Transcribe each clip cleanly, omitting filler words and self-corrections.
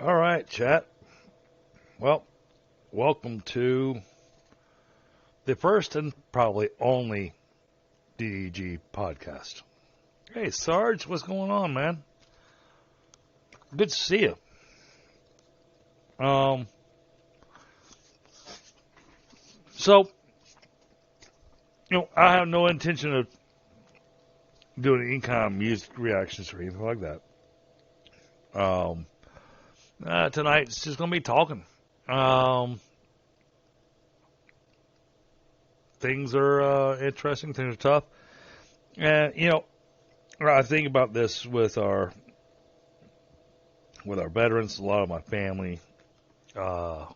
All right, chat. Well, welcome to the first and probably only DDG Podcast. Hey, Sarge, what's going on, man? Good to see you. So, I have no intention of doing any kind of music reactions or anything like that. Tonight it's just going to be talking. Things are interesting. Things are tough. And, I think about this with our veterans, a lot of my family, all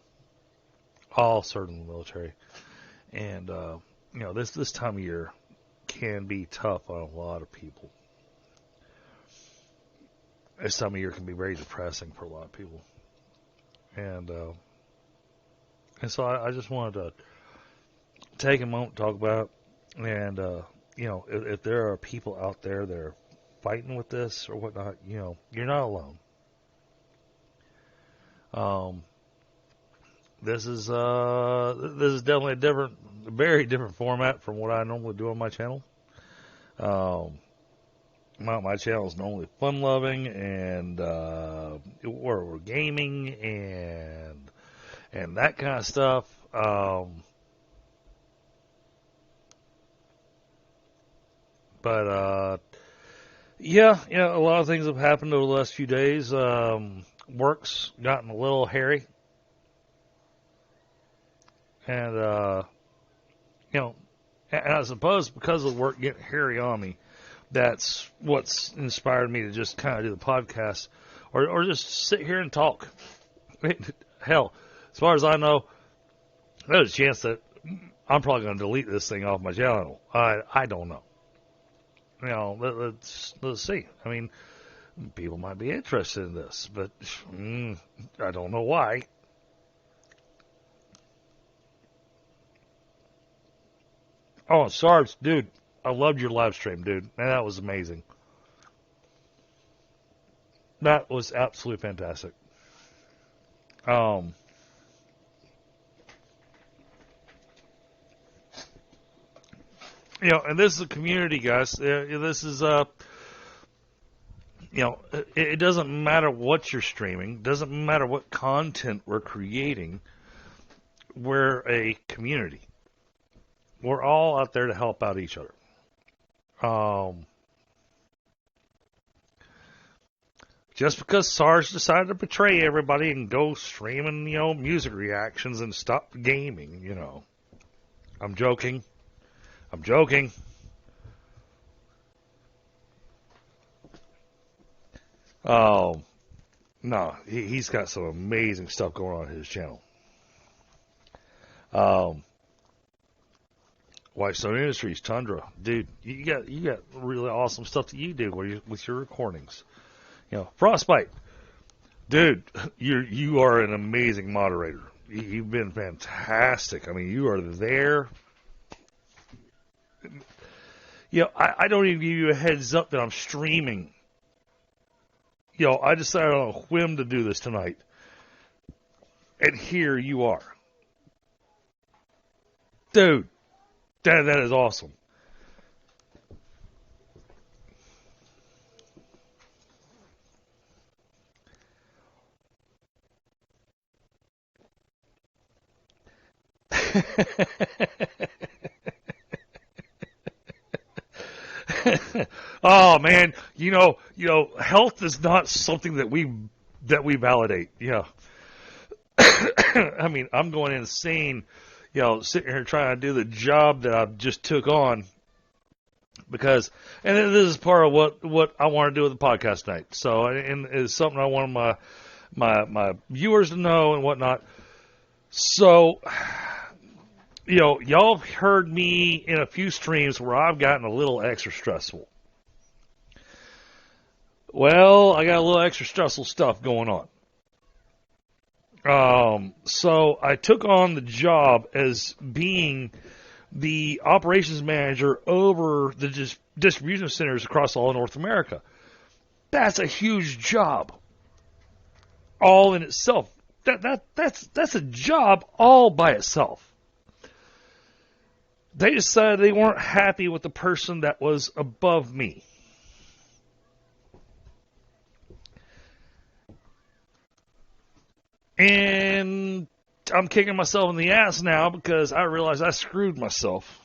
served in the military. And, this time of year can be tough on a lot of people. This time of year can be very depressing for a lot of people. And so I just wanted to take a moment to talk about it. And, if there are people out there that are fighting with this or whatnot, you're not alone. This is definitely a very different format from what I normally do on my channel. My channel is normally fun-loving and we're gaming and that kind of stuff. But a lot of things have happened over the last few days. Work's gotten a little hairy. And, and I suppose because of work getting hairy on me, that's what's inspired me to just kind of do the podcast or just sit here and talk. Hell, as far as I know, there's a chance that I'm probably going to delete this thing off my channel. I don't know. Let's see. I mean, people might be interested in this, but I don't know why. Oh, Sarge, dude, I loved your live stream, dude. Man, that was amazing. That was absolutely fantastic. And this is a community, guys. This is, it doesn't matter what you're streaming. Doesn't matter what content we're creating. We're a community. We're all out there to help out each other. Just because Sarge decided to betray everybody and go streaming, music reactions and stop gaming, I'm joking. Oh, no, he's got some amazing stuff going on his channel. Whitestone Industries, Tundra, dude, you got really awesome stuff that you do with your recordings. Frostbite, dude, you are an amazing moderator. You've been fantastic. I mean, you are there. I don't even give you a heads up that I'm streaming. I decided on a whim to do this tonight, and here you are, dude. That is awesome. Oh man, health is not something that we validate. Yeah. I mean, I'm going insane, sitting here trying to do the job that I just took on because, and this is part of what I want to do with the podcast tonight. So, and it's something I want my viewers to know and whatnot. So, y'all heard me in a few streams where I've gotten a little extra stressful. Well, I got a little extra stressful stuff going on. So I took on the job as being the operations manager over the distribution centers across all of North America. That's a huge job. all in itself. That's a job all by itself. They decided they weren't happy with the person that was above me. And I'm kicking myself in the ass now because I realize I screwed myself.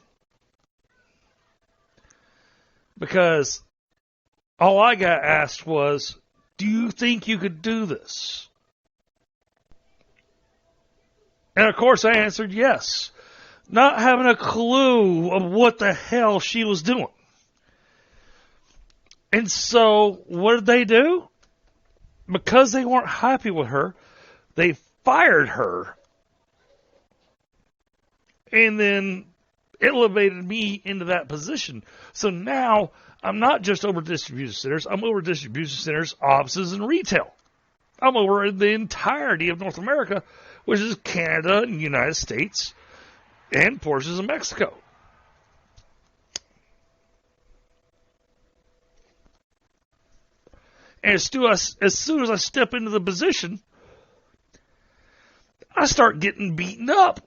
Because all I got asked was, do you think you could do this? And of course I answered yes, not having a clue of what the hell she was doing. And so what did they do? Because they weren't happy with her, they fired her and then elevated me into that position. So now I'm not just over distribution centers, I'm over distribution centers, offices, and retail. I'm over the entirety of North America, which is Canada and United States and portions of Mexico. And as soon as I step into the position, I start getting beaten up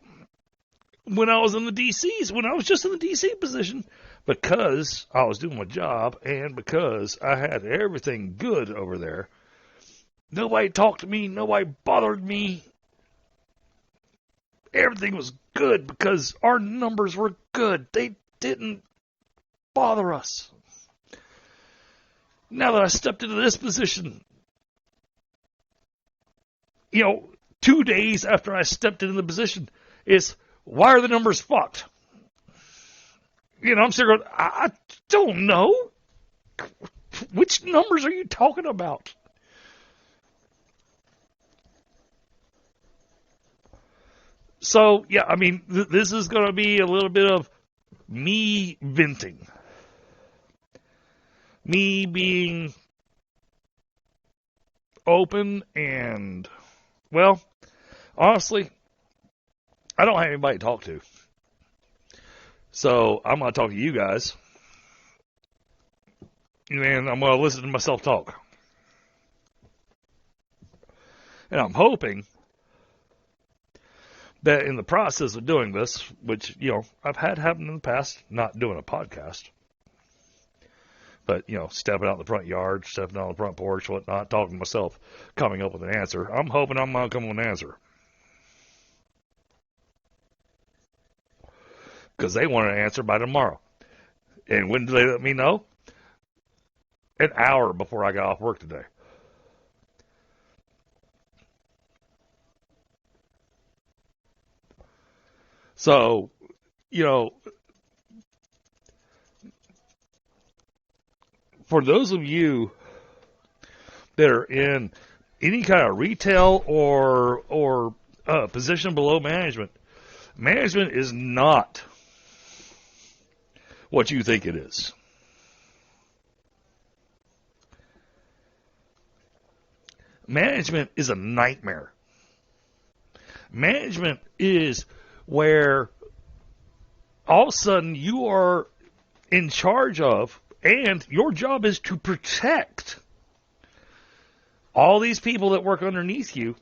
when I was in the DCs, when I was just in the DC position, because I was doing my job and because I had everything good over there. Nobody talked to me. Nobody bothered me. Everything was good because our numbers were good. They didn't bother us. Now that I stepped into this position, 2 days after I stepped into the position, is why are the numbers fucked? I'm sitting going, I don't know. Which numbers are you talking about? So, yeah, this is going to be a little bit of me venting. Me being open and, well, honestly, I don't have anybody to talk to. So I'm going to talk to you guys. And I'm going to listen to myself talk. And I'm hoping that in the process of doing this, which, I've had happen in the past, not doing a podcast, but, stepping out in the front yard, stepping out on the front porch, whatnot, talking to myself, coming up with an answer. I'm hoping I'm going to come with an answer. Because they want an answer by tomorrow. And when do they let me know? An hour before I got off work today. So, for those of you that are in any kind of retail or position below management, management is not what you think it is. Management is a nightmare. Management is where all of a sudden you are in charge of, and your job is to protect all these people that work underneath you,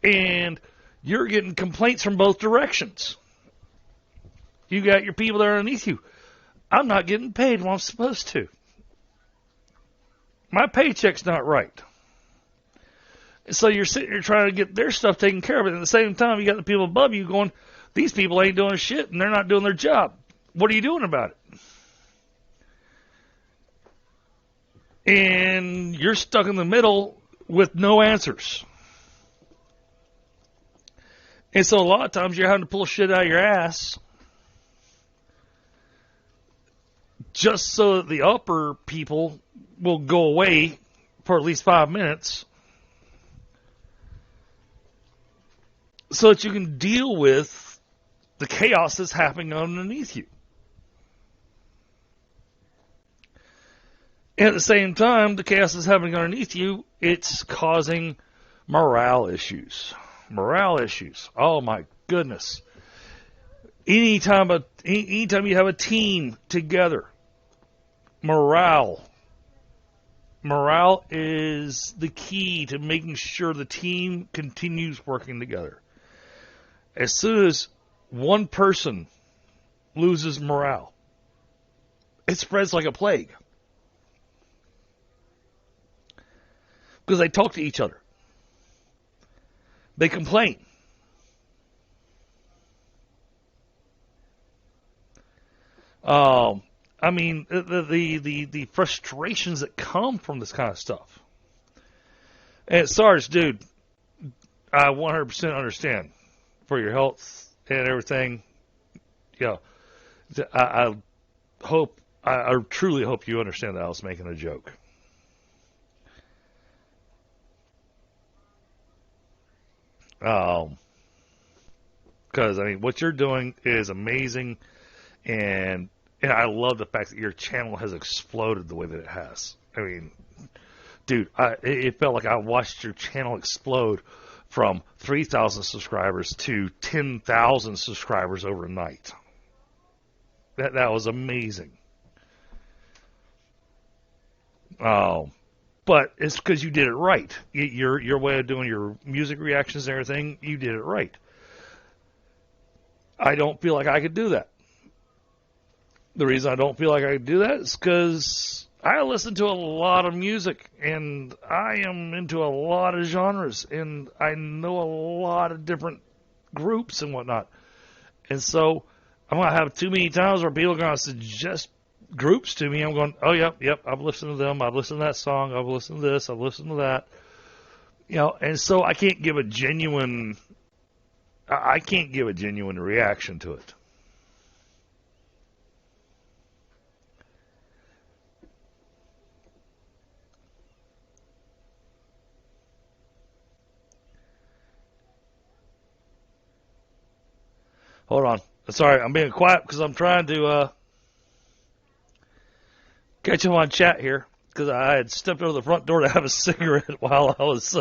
and you're getting complaints from both directions. You got your people that are underneath you. I'm not getting paid what I'm supposed to. My paycheck's not right. So you're sitting here trying to get their stuff taken care of, and at the same time, you got the people above you going, these people ain't doing shit, and they're not doing their job. What are you doing about it? And you're stuck in the middle with no answers. And so a lot of times you're having to pull shit out of your ass just so that the upper people will go away for at least 5 minutes so that you can deal with the chaos that's happening underneath you. And at the same time, the chaos that's happening underneath you, it's causing morale issues. Morale issues. Oh my goodness. Anytime you have a team together, morale Morale is the key to making sure the team continues working together. As soon as one person loses morale, it spreads like a plague. Because they talk to each other. They complain. I mean, the frustrations that come from this kind of stuff. And Sarge, dude, I 100% understand for your health and everything. You know, I truly hope you understand that I was making a joke. Because I mean, what you're doing is amazing, and I love the fact that your channel has exploded the way that it has. I mean, dude, it felt like I watched your channel explode from 3,000 subscribers to 10,000 subscribers overnight. That was amazing. But it's because you did it right. Your way of doing your music reactions and everything, you did it right. I don't feel like I could do that. The reason I don't feel like I could do that is because I listen to a lot of music, and I am into a lot of genres, and I know a lot of different groups and whatnot. And so I'm going to have too many times where people are going to suggest groups to me. I'm going, oh, yep, I've listened to them. I've listened to that song. I've listened to this. I've listened to that. You know, and so I can't give a genuine reaction to it. Hold on. Sorry, I'm being quiet because I'm trying to catch him on chat here because I had stepped over the front door to have a cigarette while I was,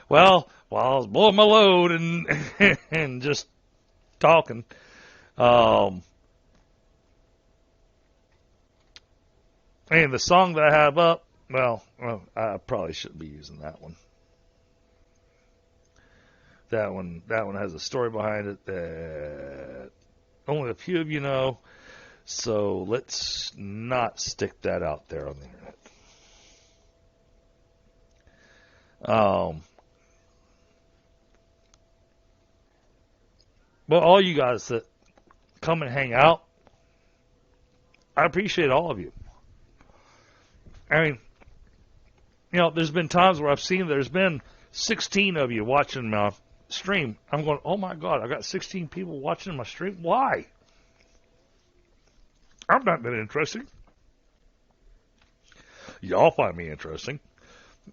while I was blowing my load and just talking. And the song that I have up, well, I probably shouldn't be using that one. That one has a story behind it that only a few of you know. So let's not stick that out there on the internet. Well, all you guys that come and hang out, I appreciate all of you. I mean, you know, there's been times where I've seen there's been 16 of you watching my stream. I'm going, oh my God, I got 16 people watching my stream. Why? I'm not that interesting. Y'all find me interesting.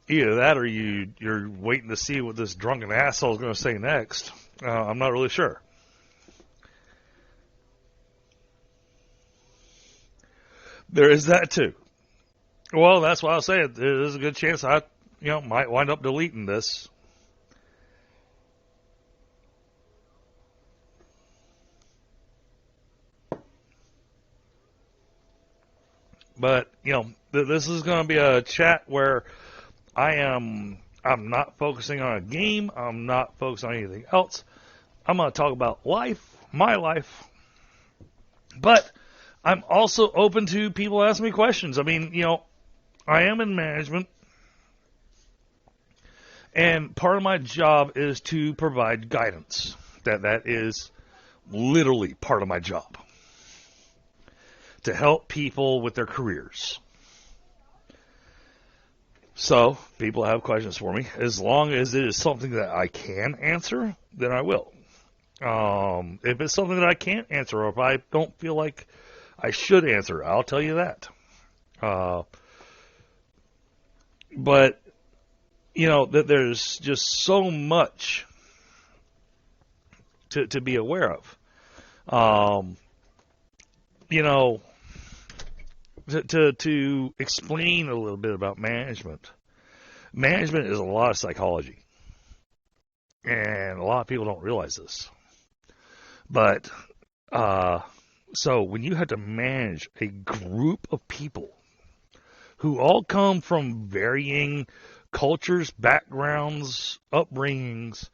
Either that or you're waiting to see what this drunken asshole is going to say next. I'm not really sure. There is that too. Well, that's why I was saying there's a good chance I, might wind up deleting this. But, this is going to be a chat where I'm not focusing on a game. I'm not focused on anything else. I'm going to talk about life, my life. But I'm also open to people asking me questions. I mean, I am in management. And part of my job is to provide guidance. That is literally part of my job. To help people with their careers. So, people have questions for me. As long as it is something that I can answer, then I will. If it's something that I can't answer, or if I don't feel like I should answer, I'll tell you that. But, that there's just so much to be aware of. To explain a little bit about management. Management is a lot of psychology. And a lot of people don't realize this. But, so when you have to manage a group of people, who all come from varying cultures, backgrounds, upbringings.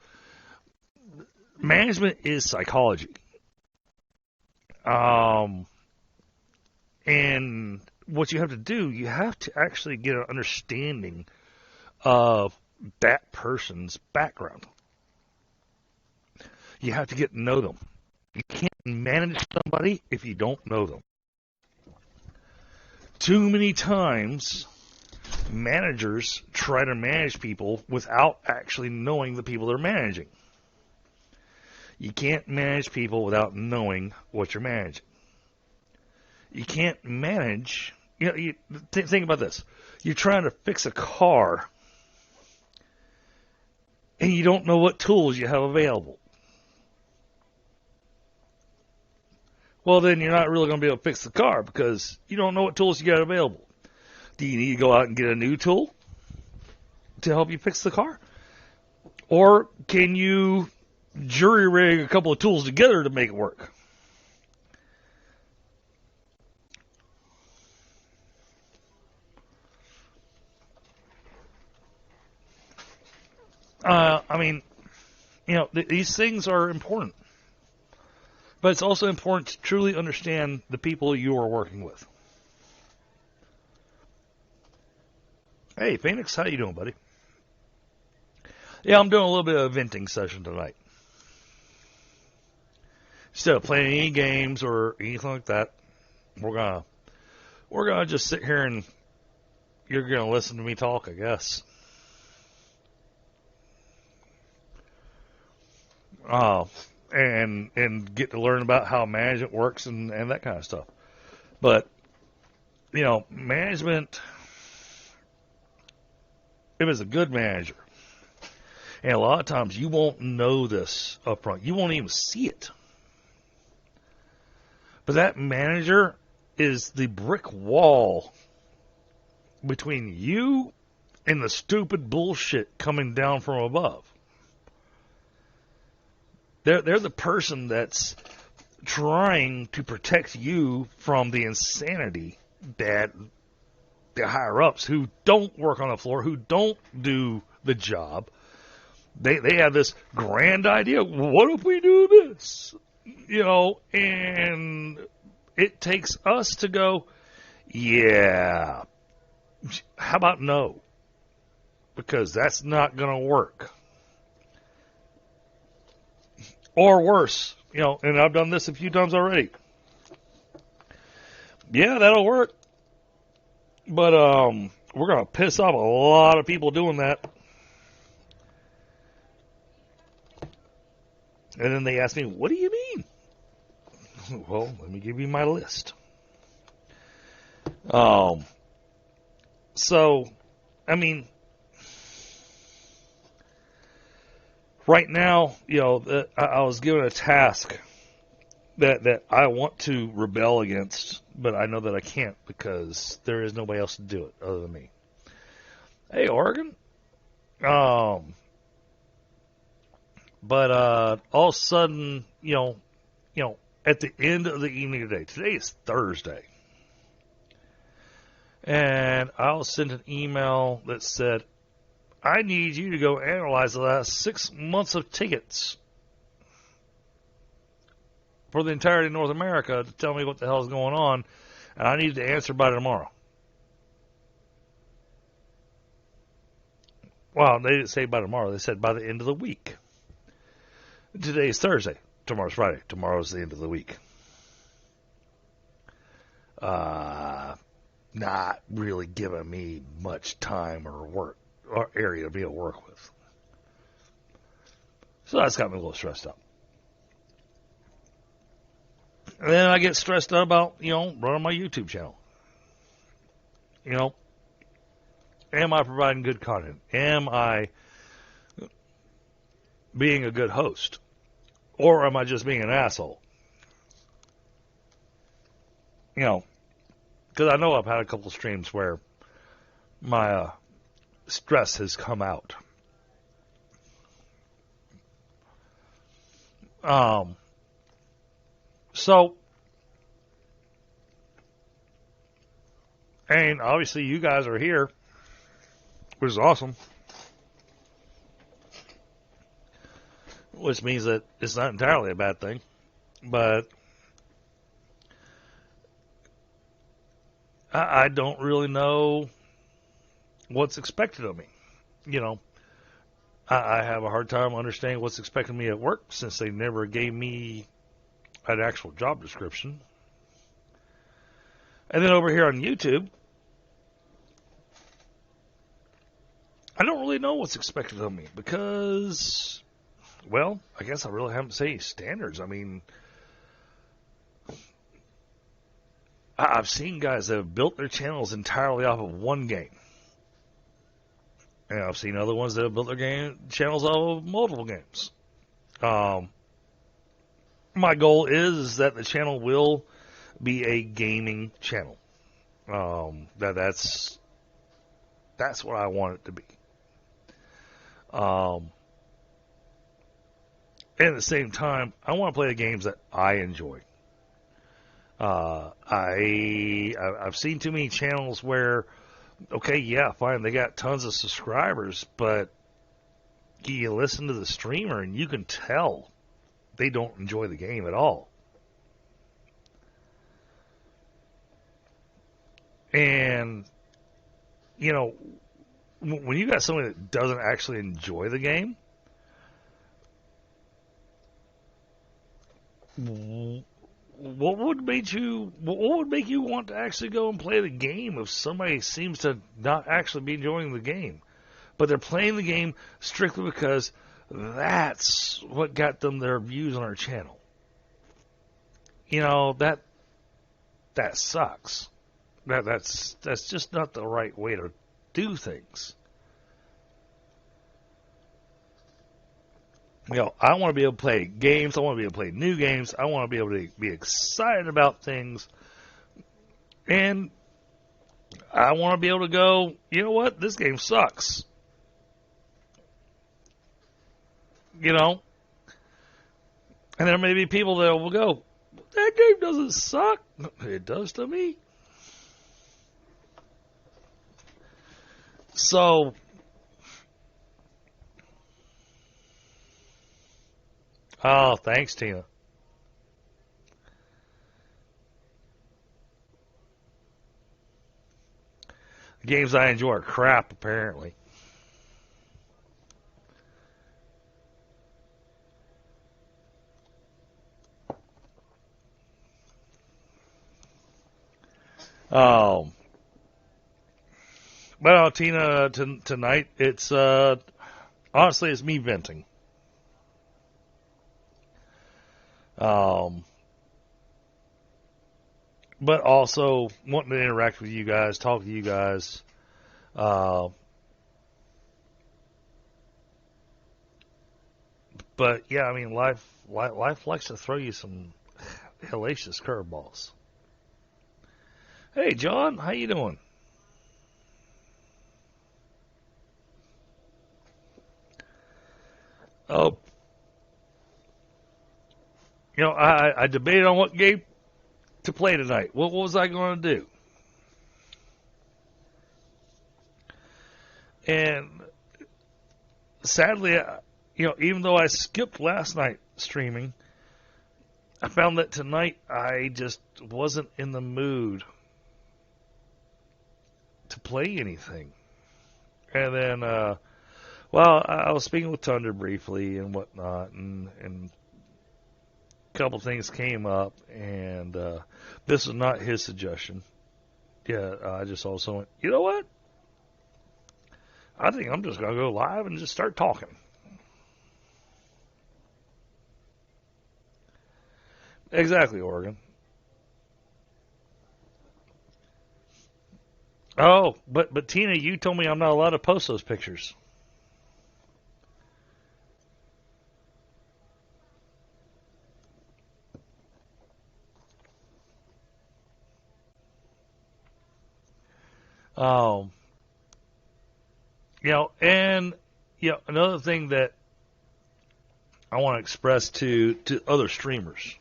Management is psychology. And what you have to do, you have to actually get an understanding of that person's background. You have to get to know them. You can't manage somebody if you don't know them. Too many times, managers try to manage people without actually knowing the people they're managing. You can't manage people without knowing what you're managing. You can't manage. Think about this. You're trying to fix a car, and you don't know what tools you have available. Well, then you're not really going to be able to fix the car because you don't know what tools you got available. Do you need to go out and get a new tool to help you fix the car? Or can you jury rig a couple of tools together to make it work? These things are important. But it's also important to truly understand the people you are working with. Hey, Phoenix, how you doing, buddy? Yeah, I'm doing a little bit of a venting session tonight. Instead of playing any games or anything like that, we're gonna just sit here and you're gonna listen to me talk, I guess. And get to learn about how management works and that kind of stuff. But, management, if it's a good manager, and a lot of times you won't know this up front. You won't even see it. But that manager is the brick wall between you and the stupid bullshit coming down from above. They're the person that's trying to protect you from the insanity that the higher-ups who don't work on the floor, who don't do the job, they have this grand idea. What if we do this? And it takes us to go, yeah, how about no? Because that's not going to work. Or worse, and I've done this a few times already. Yeah, that'll work. But we're going to piss off a lot of people doing that. And then they ask me, what do you mean? Well, let me give you my list. Right now, I was given a task that I want to rebel against, but I know that I can't because there is nobody else to do it other than me. Hey, Oregon. But all of a sudden, at the end of the evening today is Thursday, and I was sent an email that said, I need you to go analyze the last 6 months of tickets for the entirety of North America to tell me what the hell is going on, and I need to answer by tomorrow. Well, they didn't say by tomorrow. They said by the end of the week. Today is Thursday. Tomorrow's Friday. Tomorrow's the end of the week. Not really giving me much time or work or area to be able to work with. So that's got me a little stressed out. And then I get stressed out about, running my YouTube channel. Am I providing good content? Am I being a good host? Or am I just being an asshole? Because I know I've had a couple of streams where my stress has come out. And obviously you guys are here, which is awesome. Which means that it's not entirely a bad thing. But I don't really know what's expected of me. You know, I have a hard time understanding what's expected of me at work since they never gave me an actual job description. And then over here on YouTube, I don't really know what's expected of me because, well, I guess I really haven't set any standards. I mean, I've seen guys that have built their channels entirely off of one game. And I've seen other ones that have built their channels off of multiple games. My goal is that the channel will be a gaming channel. That's what I want it to be. And at the same time, I want to play the games that I enjoy. I've seen too many channels where, okay, yeah, fine, they got tons of subscribers, but you listen to the streamer and you can tell they don't enjoy the game at all. And, you know, when you got somebody that doesn't actually enjoy the game, what would make you want to actually go and play the game if somebody seems to not actually be enjoying the game, but they're playing the game strictly because that's what got them their views on our channel? You know, that sucks. That's just not the right way to do things. You know, I want to be able to play games. I want to be able to play new games. I want to be able to be excited about things. And I want to be able to go, you know what? This game sucks. You know? And there may be people that will go, that game doesn't suck. It does to me. So, oh, thanks, Tina. The games I enjoy are crap, apparently. Well, Tina, tonight, it's, honestly, it's me venting. But also wanting to interact with you guys, talk to you guys. But yeah, I mean, life likes to throw you some hellacious curveballs. Hey, John, how you doing? Oh, you know, I debated on what game to play tonight. What was I going to do? And sadly, you know, even though I skipped last night streaming, I found that tonight I just wasn't in the mood to play anything. And then, well, I was speaking with Thunder briefly and whatnot, and a couple things came up, and this was not his suggestion. Yeah, I just also went, you know what? I think I'm just going to go live and just start talking. Exactly, Oregon. Oh, but Tina, you told me I'm not allowed to post those pictures. Um, you know, and you know, another thing that I want to express to other streamers: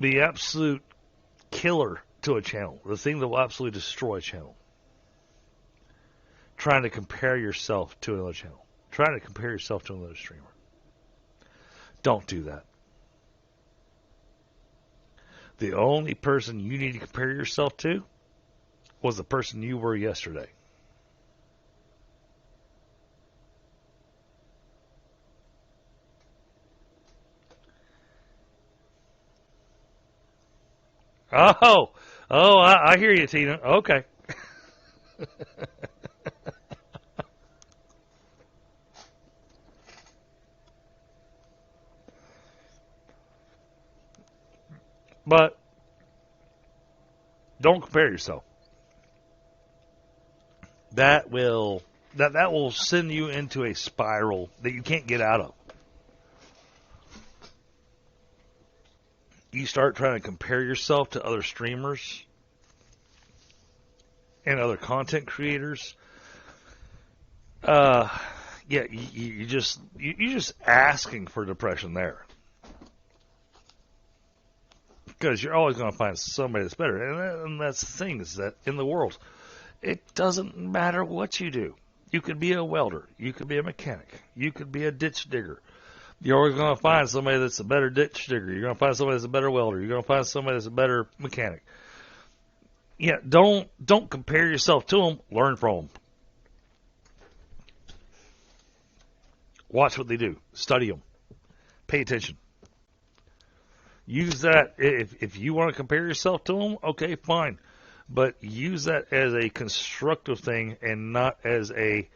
the absolute killer to a channel, the thing that will absolutely destroy a channel. Trying to compare yourself to another channel. Trying to compare yourself to another streamer. Don't do that. The only person you need to compare yourself to was the person you were yesterday. I hear you, Tina. Okay. But don't compare yourself. That will send you into a spiral that you can't get out of. You start trying to compare yourself to other streamers and other content creators. You're just asking for depression there. Because you're always going to find somebody that's better. And that's the thing, is that in the world, it doesn't matter what you do. You could be a welder. You could be a mechanic. You could be a ditch digger. You're always going to find somebody that's a better ditch digger. You're going to find somebody that's a better welder. You're going to find somebody that's a better mechanic. Yeah, don't compare yourself to them. Learn from them. Watch what they do. Study them. Pay attention. Use that. If you want to compare yourself to them, okay, fine. But use that as a constructive thing and not as a,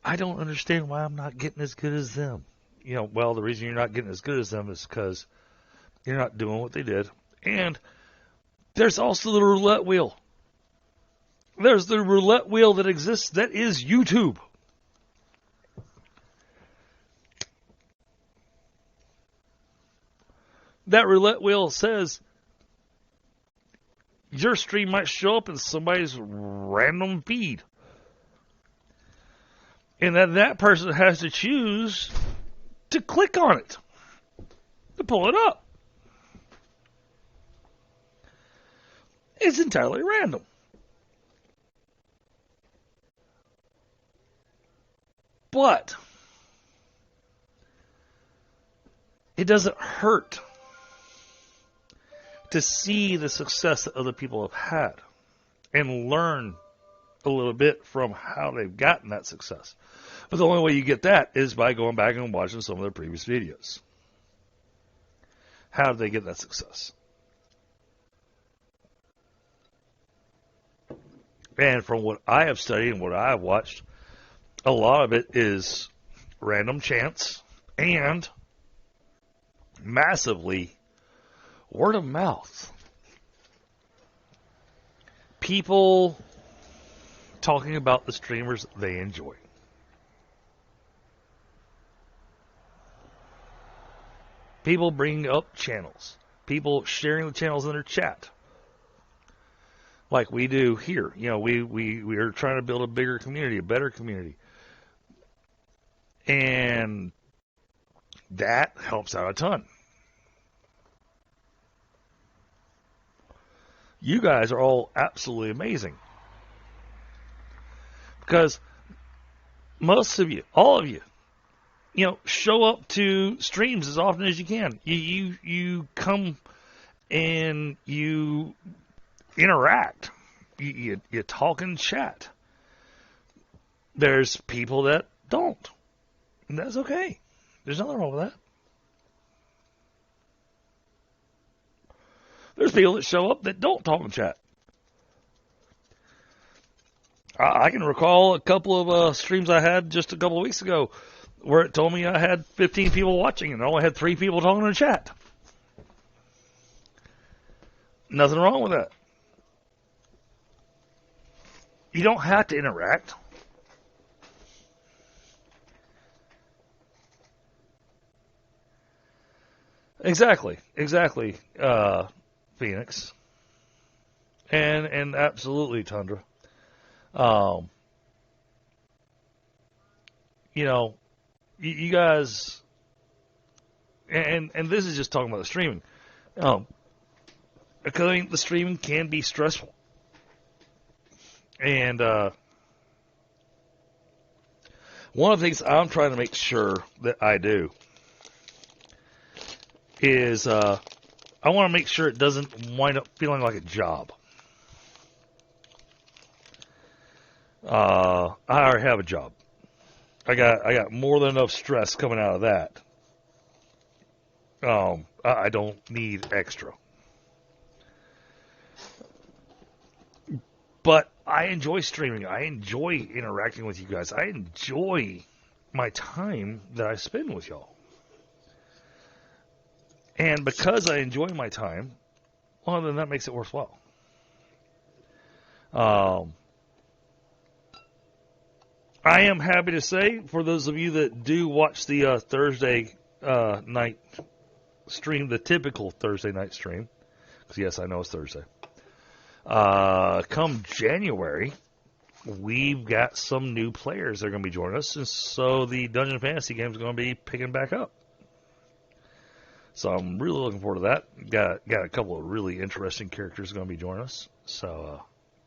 I don't understand why I'm not getting as good as them. Well, the reason you're not getting as good as them is because you're not doing what they did. And there's also the roulette wheel. There's the roulette wheel that exists. That is YouTube. That roulette wheel says your stream might show up in somebody's random feed. And that person has to choose to click on it, to pull it up. It's entirely random. But it doesn't hurt to see the success that other people have had and learn a little bit from how they've gotten that success. But the only way you get that is by going back and watching some of their previous videos. How did they get that success? And from what I have studied and what I have watched, a lot of it is random chance and massively word of mouth. People talking about the streamers they enjoy. People bringing up channels. People sharing the channels in their chat. Like we do here. We are trying to build a bigger community, a better community. And that helps out a ton. You guys are all absolutely amazing. Because most of you, all of you, show up to streams as often as you can. You come and you interact. You talk and chat. There's people that don't. And that's okay. There's nothing wrong with that. There's people that show up that don't talk and chat. I can recall a couple of streams I had just a couple of weeks ago where it told me I had 15 people watching and I only had 3 people talking in chat. Nothing wrong with that. You don't have to interact. Exactly, Phoenix, and absolutely Tundra. You guys, and this is just talking about the streaming. Because I mean, the streaming can be stressful. And one of the things I'm trying to make sure that I do is I want to make sure it doesn't wind up feeling like a job. I already have a job. I got more than enough stress coming out of that. I don't need extra. But I enjoy streaming. I enjoy interacting with you guys. I enjoy my time that I spend with y'all. And because I enjoy my time, well, then that makes it worthwhile. I am happy to say, for those of you that do watch the Thursday night stream, the typical Thursday night stream, because yes, I know it's Thursday. Come January, we've got some new players that are going to be joining us, and so the Dungeon Fantasy game is going to be picking back up. So I'm really looking forward to that. Got a couple of really interesting characters going to be joining us. So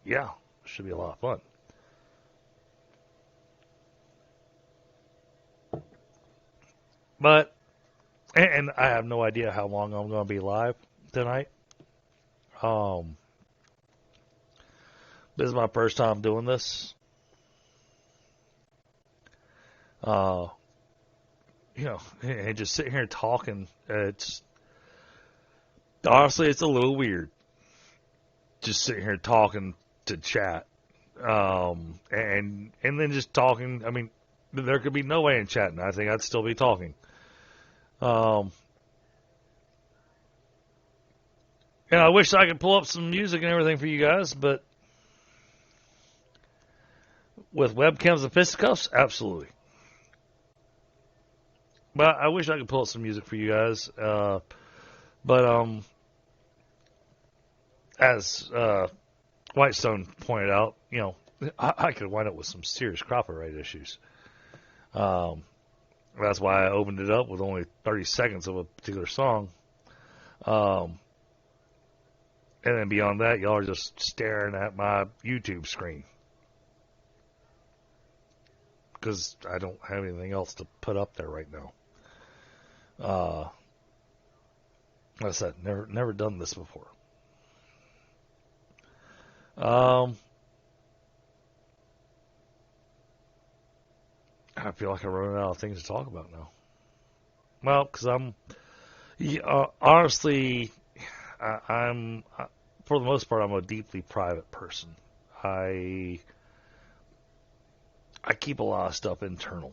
yeah, should be a lot of fun. But and I have no idea how long I'm going to be live tonight. This is my first time doing this. And just sitting here talking, it's honestly, it's a little weird. Just sitting here talking to chat. And then just talking. I mean, there could be no way in chatting. I think I'd still be talking. And I wish I could pull up some music and everything for you guys, but with webcams and fisticuffs, absolutely. But I wish I could pull up some music for you guys. But as Whitestone pointed out, I could wind up with some serious copyright issues. That's why I opened it up with only 30 seconds of a particular song. And then beyond that, y'all are just staring at my YouTube screen. Because I don't have anything else to put up there right now. Like I said, never done this before. I feel like I'm running out of things to talk about now. Well, because honestly, I'm for the most part, I'm a deeply private person. I keep a lot of stuff internal.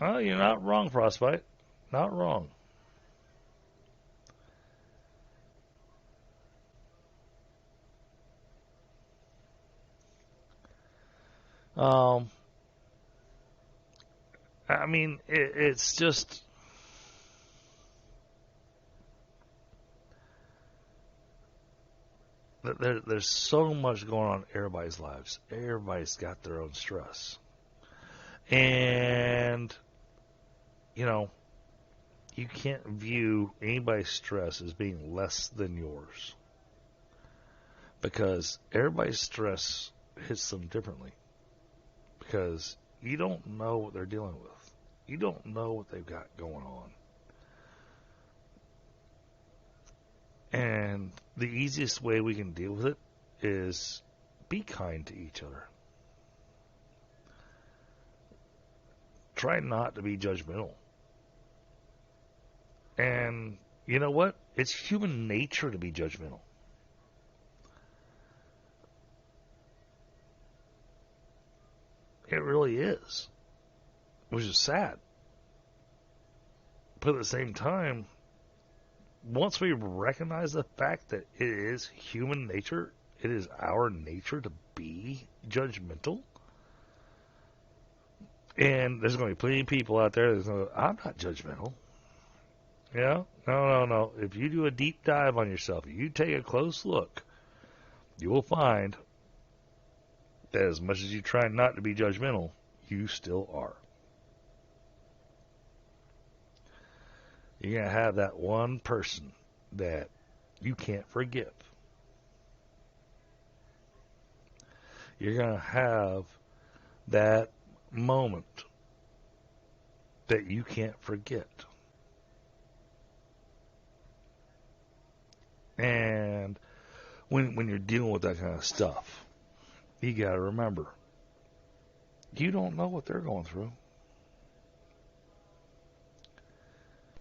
You're not wrong, Frostbite. Not wrong. I mean, it's just there's so much going on in everybody's lives. Everybody's got their own stress. And, you can't view anybody's stress as being less than yours. Because everybody's stress hits them differently. Because you don't know what they're dealing with. You don't know what they've got going on. And the easiest way we can deal with it is be kind to each other. Try not to be judgmental. And you know what? It's human nature to be judgmental. It really is. Which is sad. But at the same time, once we recognize the fact that it is human nature, it is our nature to be judgmental. And there's going to be plenty of people out there that's going to go, I'm not judgmental. No. If you do a deep dive on yourself, you take a close look, you will find that as much as you try not to be judgmental, you still are. You're going to have that one person that you can't forgive. You're going to have that moment that you can't forget. And when you're dealing with that kind of stuff, you got to remember, you don't know what they're going through.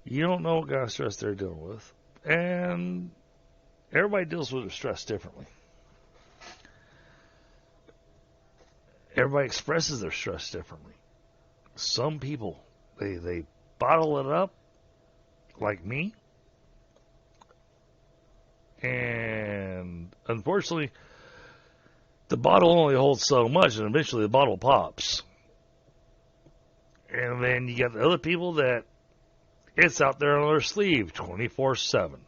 You don't know what kind of stress they're dealing with. And everybody deals with their stress differently. Everybody expresses their stress differently. Some people, they bottle it up, like me. And unfortunately, the bottle only holds so much, and eventually the bottle pops. And then you got the other people that it's out there on their sleeve 24/7.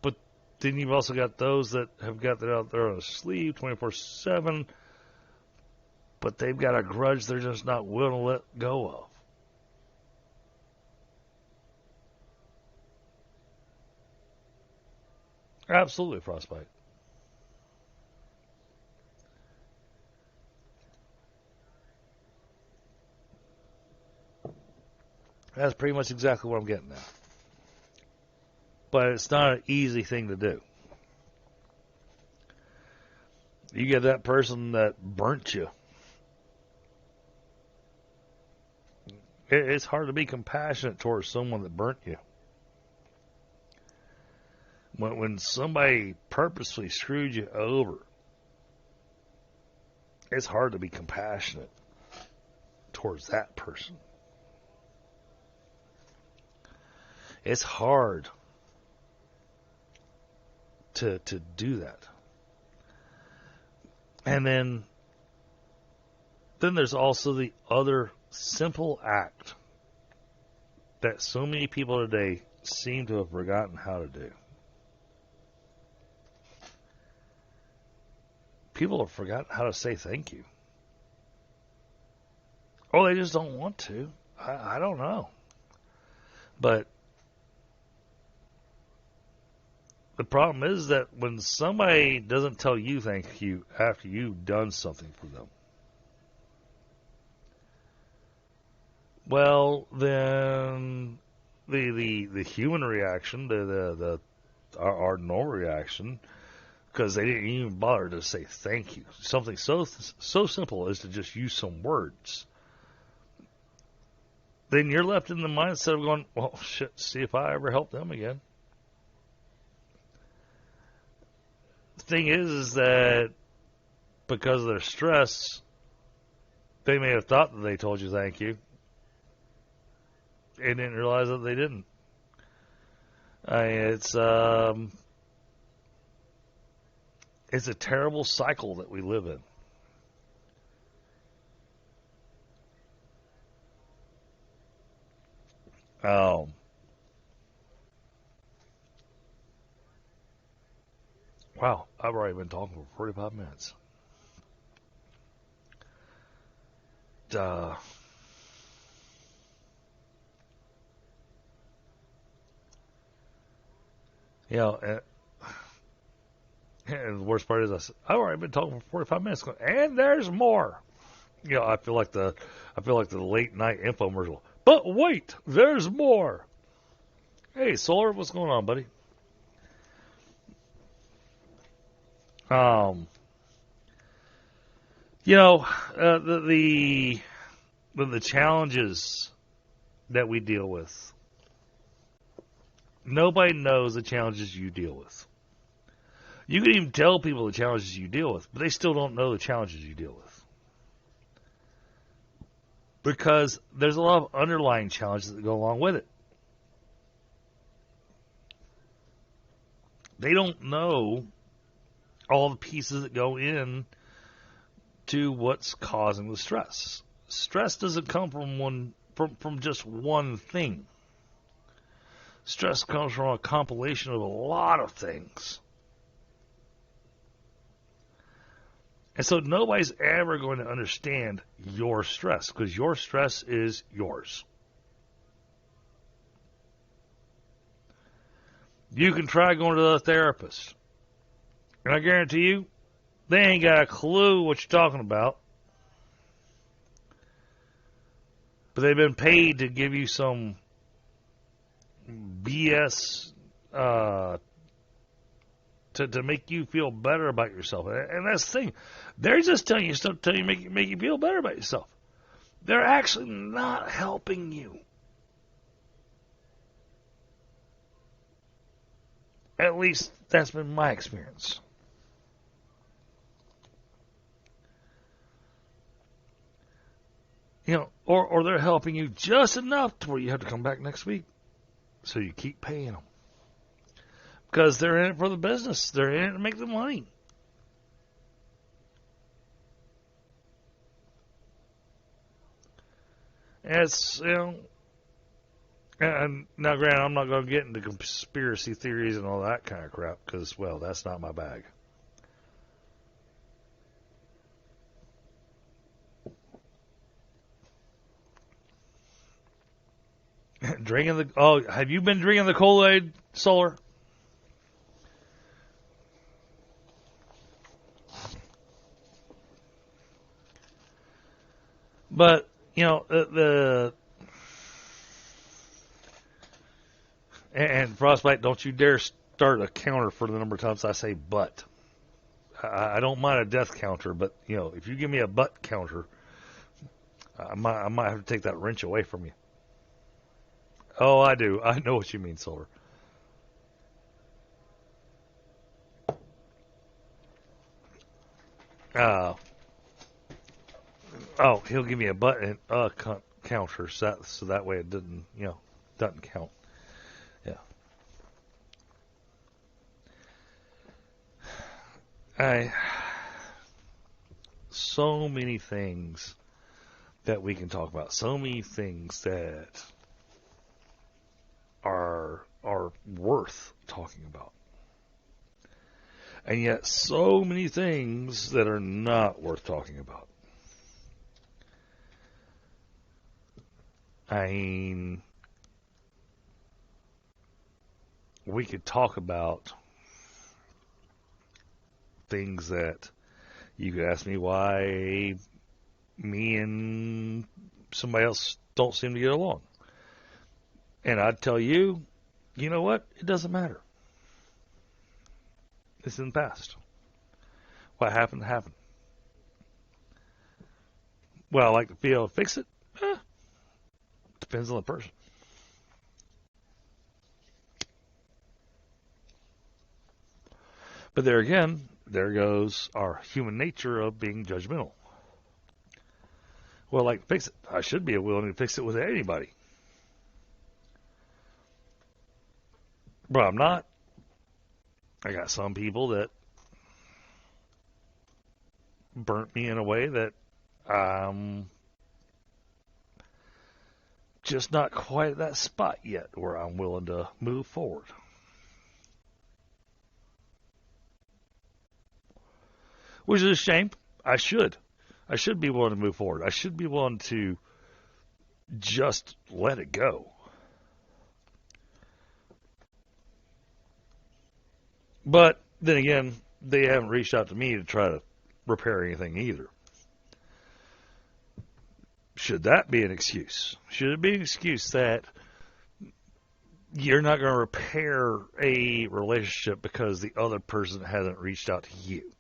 But then you've also got those that have got that out there on their sleeve 24/7, but they've got a grudge they're just not willing to let go of. Absolutely, frostbite. That's pretty much exactly what I'm getting at. But it's not an easy thing to do. You get that person that burnt you. It's hard to be compassionate towards someone that burnt you. When somebody purposely screwed you over, it's hard to be compassionate towards that person. It's hard to do that. And then there's also the other simple act that so many people today seem to have forgotten how to do. People have forgotten how to say thank you. Or they just don't want to. I don't know. But the problem is that when somebody doesn't tell you thank you after you've done something for them, well, then the human reaction, our normal reaction, because they didn't even bother to say thank you. Something so simple as to just use some words. Then you're left in the mindset of going, well, shit, see if I ever help them again. The thing is that because of their stress, they may have thought that they told you thank you and didn't realize that they didn't. It's a terrible cycle that we live in. Wow, I've already been talking for 45 minutes. Uh, you know, and the worst part is I've already been talking for 45 minutes, and there's more. You know, I feel like the late night infomercial. But wait, there's more. Hey, Solar, what's going on, buddy? You know, the challenges that we deal with. Nobody knows the challenges you deal with. You can even tell people the challenges you deal with, but they still don't know the challenges you deal with. Because there's a lot of underlying challenges that go along with it. They don't know all the pieces that go in to what's causing the stress. Stress doesn't come from just one thing. Stress comes from a compilation of a lot of things. And so nobody's ever going to understand your stress because your stress is yours. You can try going to the therapist. And I guarantee you, they ain't got a clue what you're talking about. But they've been paid to give you some BS to make you feel better about yourself. And that's the thing. They're just telling you stuff to make you feel better about yourself. They're actually not helping you. At least that's been my experience. You know, or they're helping you just enough to where you have to come back next week. So you keep paying them. Because they're in it for the business. They're in it to make the money. And it's, you know, and now granted, I'm not going to get into conspiracy theories and all that kind of crap because, well, that's not my bag. Have you been drinking the Kool-Aid, Solar? But, you know, and Frostbite, don't you dare start a counter for the number of times I say but. I don't mind a death counter, but, you know, if you give me a butt counter, I might have to take that wrench away from you. Oh, I do. I know what you mean, Solar. He'll give me a button counter so that way it doesn't count. Yeah. So many things that we can talk about. So many things that are worth talking about. And yet so many things that are not worth talking about. I mean, we could talk about things that you could ask me why me and somebody else don't seem to get along. And I'd tell you, you know what? It doesn't matter. It's in the past. What happened, happened. Well, I like to be able to fix it. Depends on the person. But there again, there goes our human nature of being judgmental. Well, I like to fix it. I should be willing to fix it with anybody. But I'm not. I got some people that burnt me in a way that I'm just not quite at that spot yet where I'm willing to move forward. Which is a shame. I should be willing to move forward. I should be willing to just let it go. But then again, they haven't reached out to me to try to repair anything either. Should that be an excuse? Should it be an excuse that you're not going to repair a relationship because the other person hasn't reached out to you?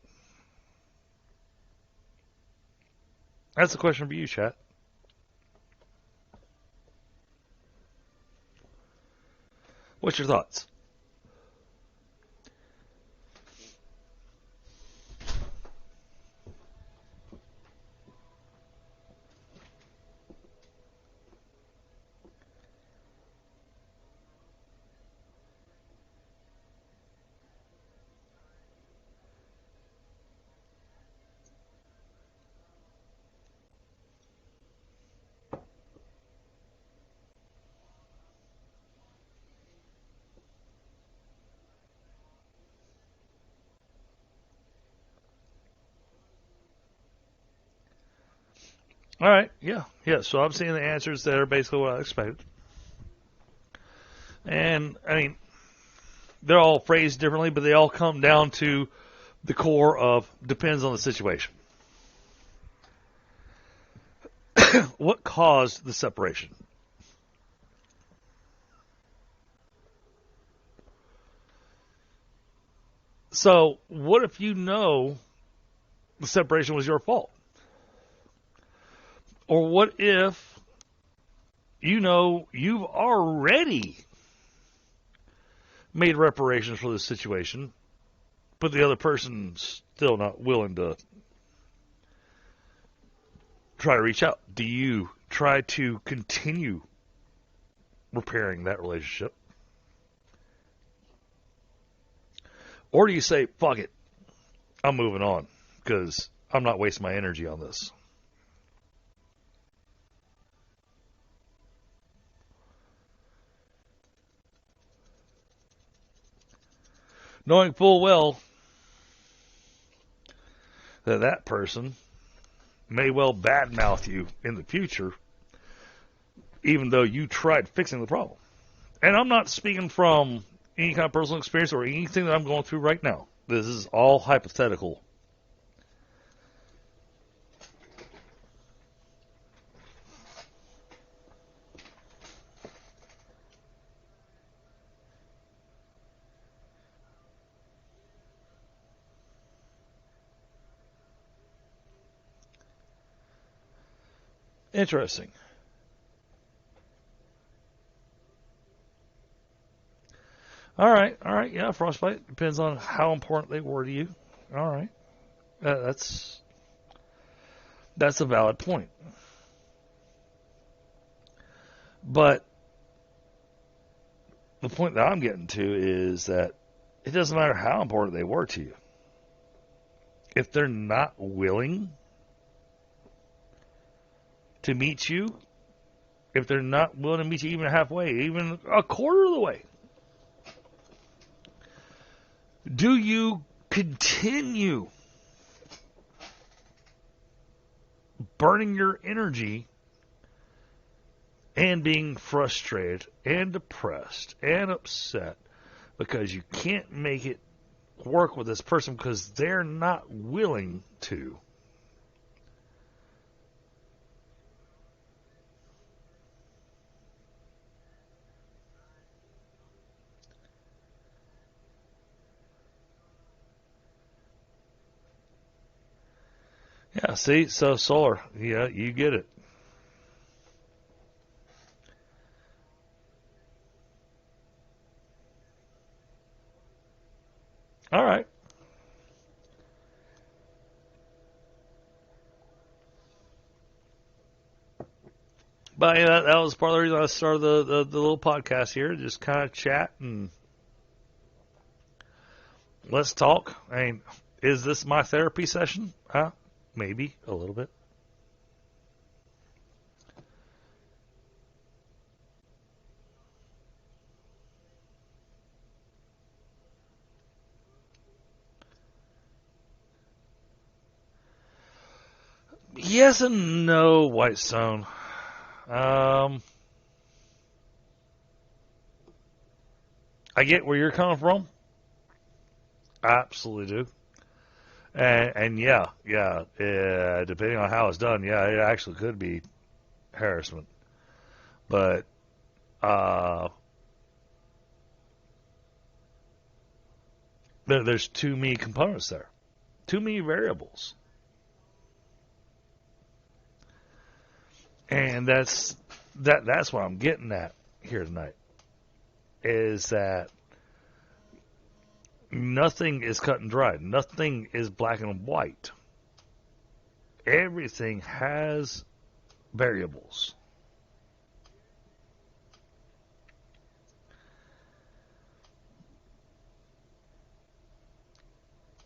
That's the question for you, chat. What's your thoughts? All right. Yeah. Yeah. So I'm seeing the answers that are basically what I expected. And, I mean, they're all phrased differently, but they all come down to the core of depends on the situation. What caused the separation? So, what if you know the separation was your fault? Or what if you know you've already made reparations for the situation, but the other person's still not willing to try to reach out? Do you try to continue repairing that relationship? Or do you say, fuck it, I'm moving on because I'm not wasting my energy on this? Knowing full well that that person may well badmouth you in the future, even though you tried fixing the problem. And I'm not speaking from any kind of personal experience or anything that I'm going through right now. This is all hypothetical. Interesting. All right, yeah, frostbite depends on how important they were to you. All right, that's a valid point. But the point that I'm getting to is that it doesn't matter how important they were to you. If they're not willing to meet you, if they're not willing to meet you even halfway, even a quarter of the way, do you continue burning your energy and being frustrated and depressed and upset because you can't make it work with this person because they're not willing to? Yeah, see, so solar, yeah, you get it. All right. But yeah, that was part of the reason I started the little podcast here, just kind of chat and let's talk. I mean, is this my therapy session? Huh? Maybe a little bit. Yes and no, White Stone. Um, I get where you're coming from. I absolutely do. And yeah, yeah, depending on how it's done, yeah, it actually could be harassment. But uh, there's too many components there, too many variables, and that's what I'm getting at here tonight. Is that nothing is cut and dried. Nothing is black and white. Everything has variables.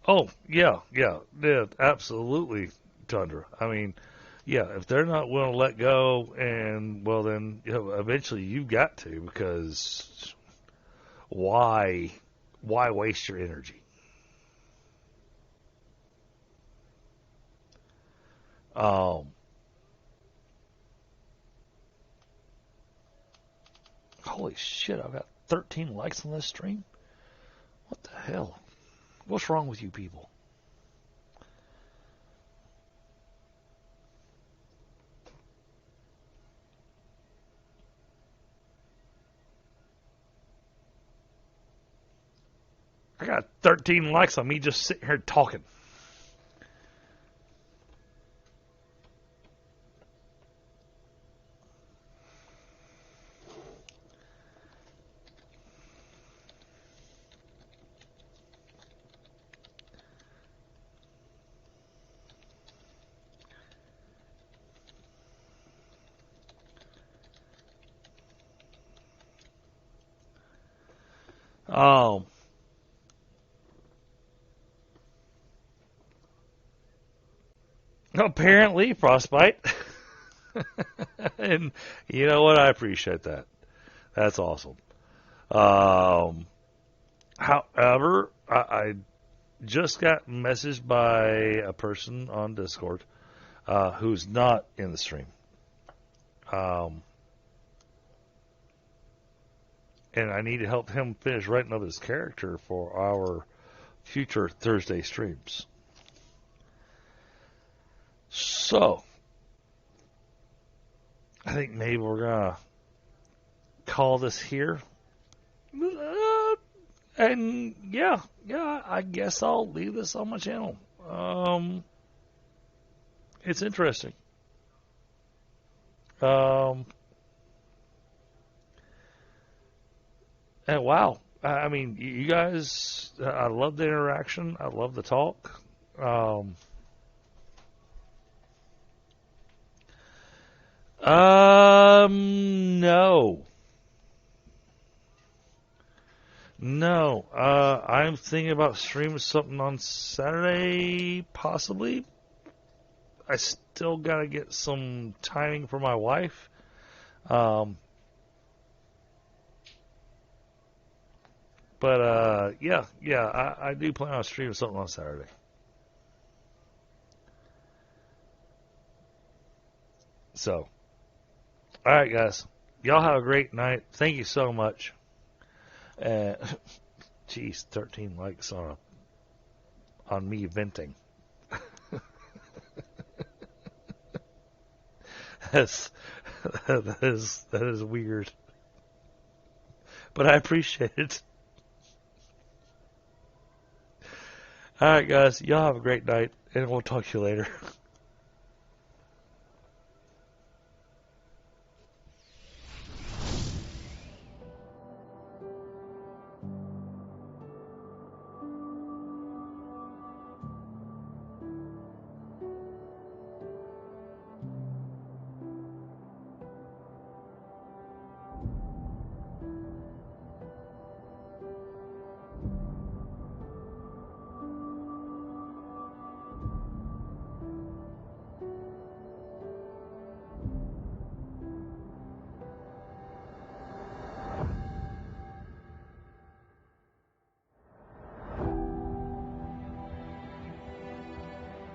Oh, yeah, yeah, yeah, absolutely, Tundra. I mean, yeah, if they're not willing to let go, and well, then eventually you've got to, because why, why waste your energy? Um, Holy shit, I've got 13 likes on this stream? What the hell? What's wrong with you people? I got 13 likes on me just sitting here talking. Um, Apparently, frostbite. And you know what? I appreciate that. That's awesome. Um, However, I just got messaged by a person on Discord who's not in the stream. Um, and I need to help him finish writing up his character for our future Thursday streams. So, I think maybe we're going to call this here. And yeah, I guess I'll leave this on my channel. It's interesting. And wow, I mean, you guys, I love the interaction. I love the talk. No. No. I'm thinking about streaming something on Saturday, possibly. I still got to get some timing for my wife. But yeah, I do plan on streaming something on Saturday. So, all right, guys. Y'all have a great night. Thank you so much. Geez, 13 likes on me venting. That's, that is weird. But I appreciate it. All right, guys. Y'all have a great night, and we'll talk to you later.